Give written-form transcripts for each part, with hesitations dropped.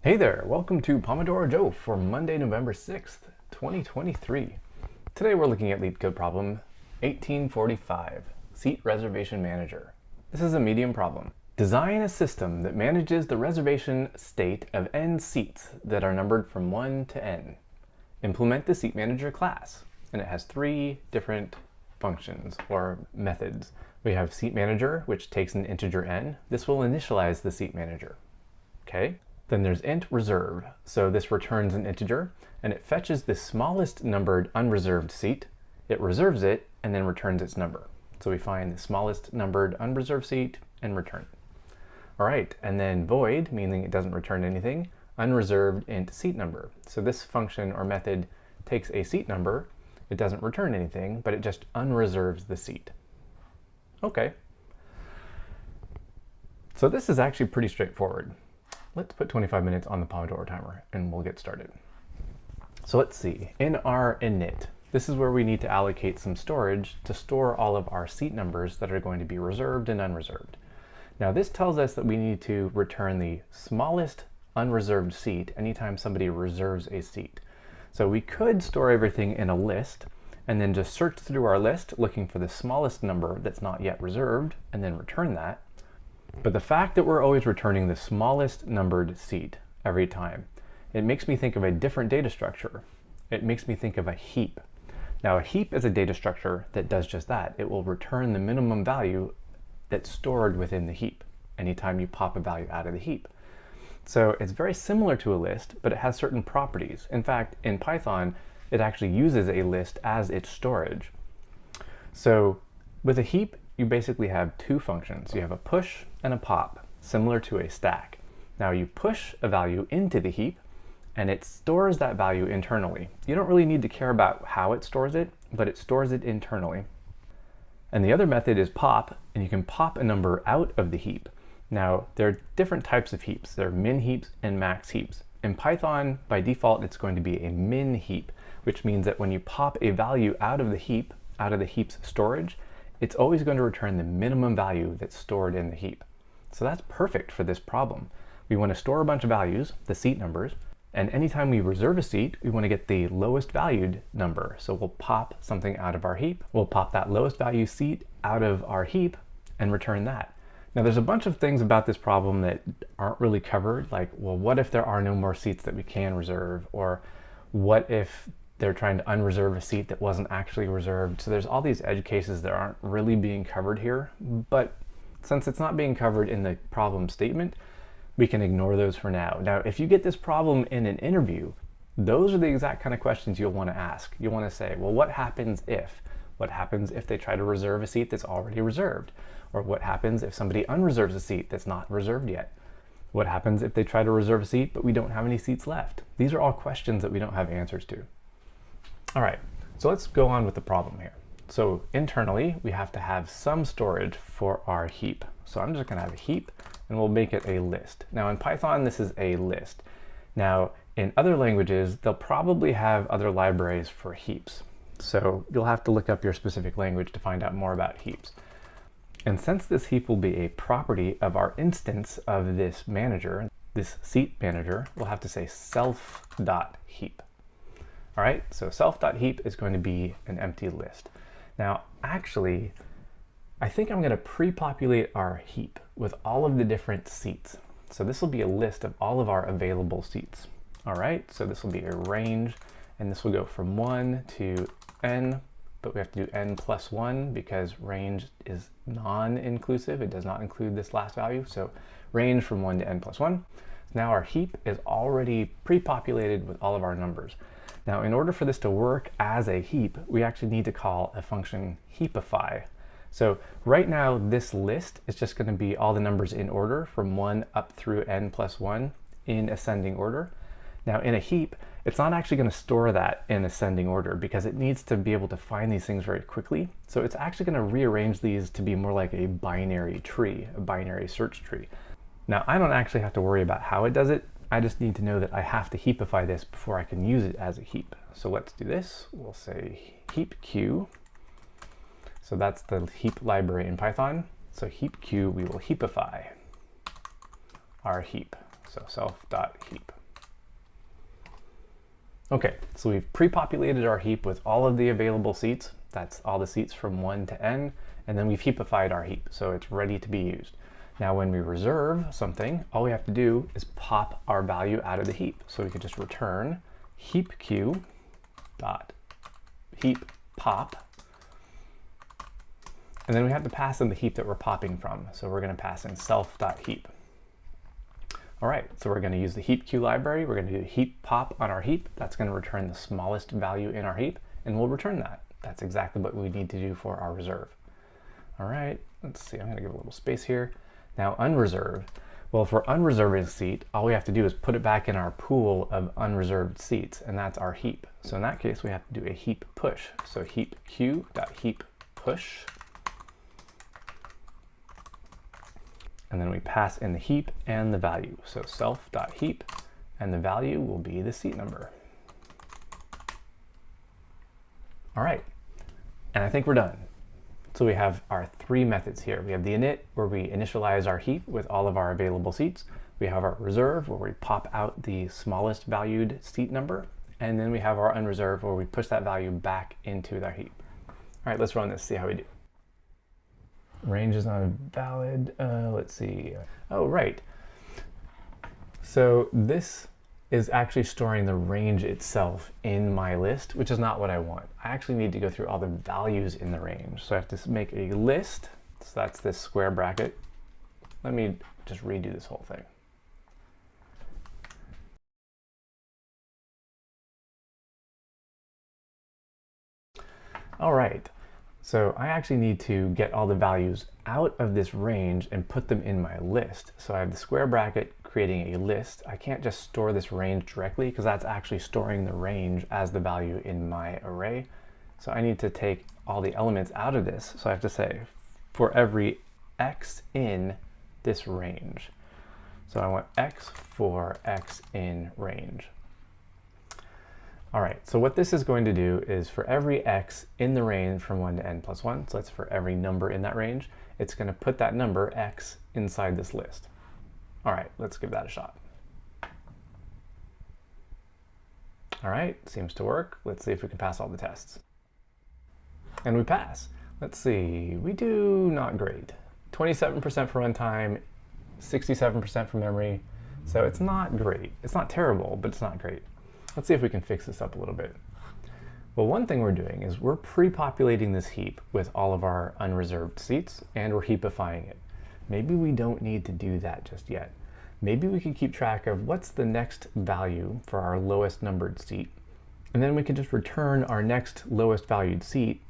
Hey there, welcome to Pomodoro Joe for Monday, November 6th, 2023. Today we're looking at LeetCode problem 1845, Seat Reservation Manager. This is a medium problem. Design a system that manages the reservation state of n seats that are numbered from 1 to n. Implement the Seat Manager class, and it has three different functions or methods. We have Seat Manager, which takes an integer n. This will initialize the Seat Manager. Okay. Then there's int reserve, so this returns an integer, and it fetches the smallest numbered unreserved seat, it reserves it, and then returns its number. So we find the smallest numbered unreserved seat and return it. All right, and then void, meaning it doesn't return anything, unreserved int seat number. So this function or method takes a seat number, it doesn't return anything, but it just unreserves the seat. Okay. So this is actually pretty straightforward. Let's put 25 minutes on the Pomodoro timer and we'll get started. So let's see, in our init, this is where we need to allocate some storage to store all of our seat numbers that are going to be reserved and unreserved. Now this tells us that we need to return the smallest unreserved seat anytime somebody reserves a seat. So we could store everything in a list and then just search through our list looking for the smallest number that's not yet reserved and then return that. But the fact that we're always returning the smallest numbered seat every time, it makes me think of a different data structure. It makes me think of a heap. Now a heap is a data structure that does just that. It will return the minimum value that's stored within the heap anytime you pop a value out of the heap. So it's very similar to a list, but it has certain properties. In fact, in Python, it actually uses a list as its storage. So with a heap, you basically have two functions. You have a push and a pop, similar to a stack. Now you push a value into the heap and it stores that value internally. You don't really need to care about how it stores it, but it stores it internally. And the other method is pop, and you can pop a number out of the heap. Now there are different types of heaps. There are min heaps and max heaps. In Python, by default, it's going to be a min heap, which means that when you pop a value out of the heap's storage, it's always going to return the minimum value that's stored in the heap. So that's perfect for this problem. We want to store a bunch of values, the seat numbers, and anytime we reserve a seat, we want to get the lowest valued number. So we'll pop something out of our heap, we'll pop that lowest value seat out of our heap and return that. Now there's a bunch of things about this problem that aren't really covered, like, well, what if there are no more seats that we can reserve? Or what if they're trying to unreserve a seat that wasn't actually reserved? So there's all these edge cases that aren't really being covered here, but since it's not being covered in the problem statement, we can ignore those for now. Now, if you get this problem in an interview, those are the exact kind of questions you'll want to ask. You'll want to say, well, what happens if? What happens if they try to reserve a seat that's already reserved? Or what happens if somebody unreserves a seat that's not reserved yet? What happens if they try to reserve a seat but we don't have any seats left? These are all questions that we don't have answers to. All right, so let's go on with the problem here. So internally, we have to have some storage for our heap. So I'm just gonna have a heap and we'll make it a list. Now in Python, this is a list. Now in other languages, they'll probably have other libraries for heaps. So you'll have to look up your specific language to find out more about heaps. And since this heap will be a property of our instance of this manager, this seat manager, we'll have to say self.heap. All right, so self.heap is going to be an empty list. Now, actually, I think I'm going to pre-populate our heap with all of the different seats. So this will be a list of all of our available seats. All right, so this will be a range, and this will go from 1 to n, but we have to do n plus 1 because range is non-inclusive. It does not include this last value. So range from 1 to n plus 1. Now our heap is already pre-populated with all of our numbers. Now, in order for this to work as a heap, we actually need to call a function heapify. So right now, this list is just going to be all the numbers in order from 1 up through n plus 1 in ascending order. Now, in a heap, it's not actually going to store that in ascending order because it needs to be able to find these things very quickly. So it's actually going to rearrange these to be more like a binary tree, a binary search tree. Now, I don't actually have to worry about how it does it. I just need to know that I have to heapify this before I can use it as a heap. So let's do this. We'll say heapq. So that's the heap library in Python. So heapq, we will heapify our heap. So self.heap. Okay, so we've pre-populated our heap with all of the available seats. That's all the seats from 1 to n, and then we've heapified our heap, so it's ready to be used. Now when we reserve something, all we have to do is pop our value out of the heap. So we could just return heapQ dot heap pop, and then we have to pass in the heap that we're popping from. So we're going to pass in self.heap. All right, so we're going to use the heapQ library. We're going to do heap pop on our heap. That's going to return the smallest value in our heap, and we'll return that. That's exactly what we need to do for our reserve. All right, let's see. I'm going to give a little space here. Now unreserved. Well, for unreserving a seat, all we have to do is put it back in our pool of unreserved seats, and that's our heap. So in that case, we have to do a heap push. So heapQ.heap push. And then we pass in the heap and the value. So self.heap, and the value will be the seat number. All right, and I think we're done. So we have our 3 methods here. We have the init, where we initialize our heap with all of our available seats. We have our reserve, where we pop out the smallest valued seat number. And then we have our unreserved, where we push that value back into the heap. All right, let's run this, see how we do. Range is not valid. Let's see. Oh, right. So this is actually storing the range itself in my list, which is not what I want. I actually need to go through all the values in the range. So I have to make a list. So that's this square bracket. Let me just redo this whole thing. All right. So I actually need to get all the values out of this range and put them in my list. So I have the square bracket creating a list. I can't just store this range directly because that's actually storing the range as the value in my array. So I need to take all the elements out of this. So I have to say for every x in this range. So I want x for x in range. All right, so what this is going to do is for every x in the range from 1 to n plus 1, so that's for every number in that range, it's going to put that number x inside this list. All right, let's give that a shot. All right, seems to work. Let's see if we can pass all the tests. And we pass. Let's see, we do not great. 27% for runtime, 67% for memory, so it's not great. It's not terrible, but it's not great. Let's see if we can fix this up a little bit. Well, one thing we're doing is we're pre-populating this heap with all of our unreserved seats, and we're heapifying it. Maybe we don't need to do that just yet. Maybe we can keep track of what's the next value for our lowest numbered seat, and then we can just return our next lowest valued seat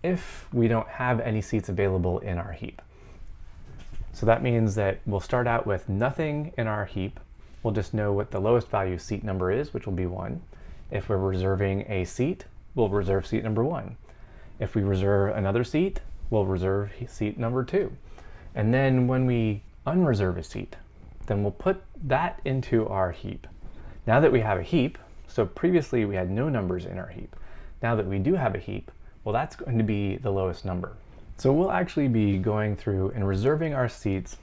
if we don't have any seats available in our heap. So that means that we'll start out with nothing in our heap. We'll just know what the lowest value seat number is, which will be 1. If we're reserving a seat, we'll reserve seat number 1. If we reserve another seat, we'll reserve seat number 2. And then when we unreserve a seat, then we'll put that into our heap. Now that we have a heap, so previously we had no numbers in our heap. Now that we do have a heap, well, that's going to be the lowest number. So we'll actually be going through and reserving our seats,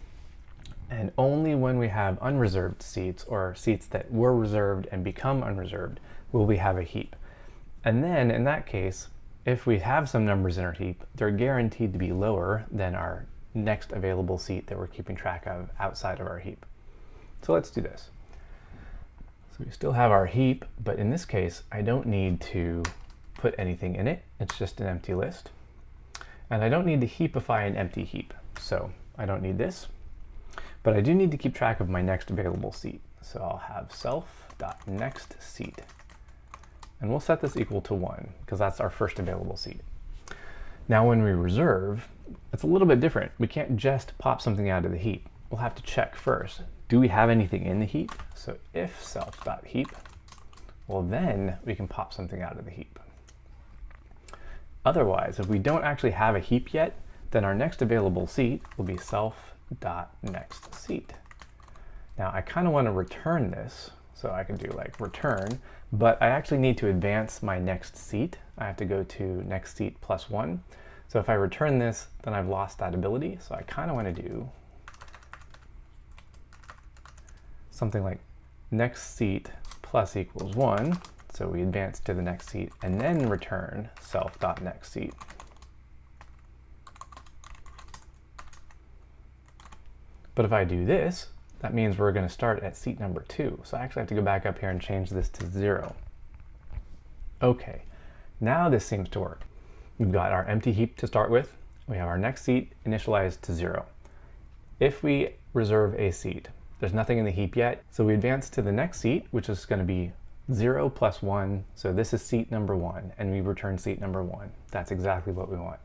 and only when we have unreserved seats or seats that were reserved and become unreserved will we have a heap. And then in that case, if we have some numbers in our heap, they're guaranteed to be lower than our next available seat that we're keeping track of outside of our heap. So let's do this. So we still have our heap, but in this case, I don't need to put anything in it. It's just an empty list. And I don't need to heapify an empty heap. So I don't need this. But I do need to keep track of my next available seat. So I'll have self.nextSeat. And we'll set this equal to 1, because that's our first available seat. Now when we reserve, it's a little bit different. We can't just pop something out of the heap. We'll have to check first. Do we have anything in the heap? So if self.heap, well then we can pop something out of the heap. Otherwise, if we don't actually have a heap yet, then our next available seat will be self.nextSeat. Now I kind of want to return this, so I can do like return, but I actually need to advance my next seat. I have to go to next seat plus 1. So if I return this, then I've lost that ability. So I kind of want to do something like next seat plus equals 1. So we advance to the next seat and then return self.nextSeat. But if I do this, that means we're going to start at seat number 2. So I actually have to go back up here and change this to 0. Okay, now this seems to work. We've got our empty heap to start with. We have our next seat initialized to 0. If we reserve a seat, there's nothing in the heap yet, so we advance to the next seat, which is going to be 0 plus 1. So this is seat number 1, and we return seat number 1. That's exactly what we want.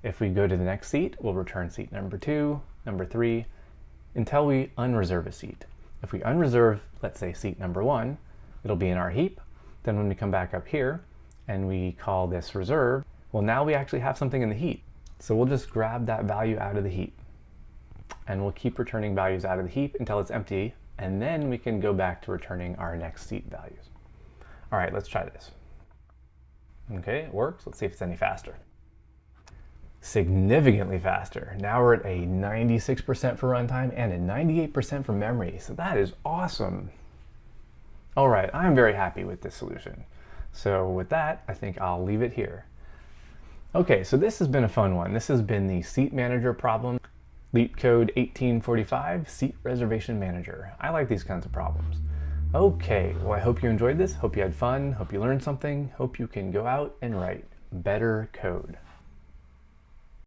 If we go to the next seat, we'll return seat number 2, number 3, until we unreserve a seat. If we unreserve, let's say, seat number 1, it'll be in our heap. Then when we come back up here and we call this reserve, well, now we actually have something in the heap. So we'll just grab that value out of the heap, and we'll keep returning values out of the heap until it's empty, and then we can go back to returning our next seat values. All right, let's try this. Okay, it works. Let's see if it's any faster. Significantly faster. Now we're at a 96% for runtime and a 98% for memory. So that is awesome. All right, I'm very happy with this solution. So with that, I think I'll leave it here. Okay, so this has been a fun one. This has been the Seat Manager problem. LeetCode 1845, Seat Reservation Manager. I like these kinds of problems. Okay, well, I hope you enjoyed this. Hope you had fun. Hope you learned something. Hope you can go out and write better code.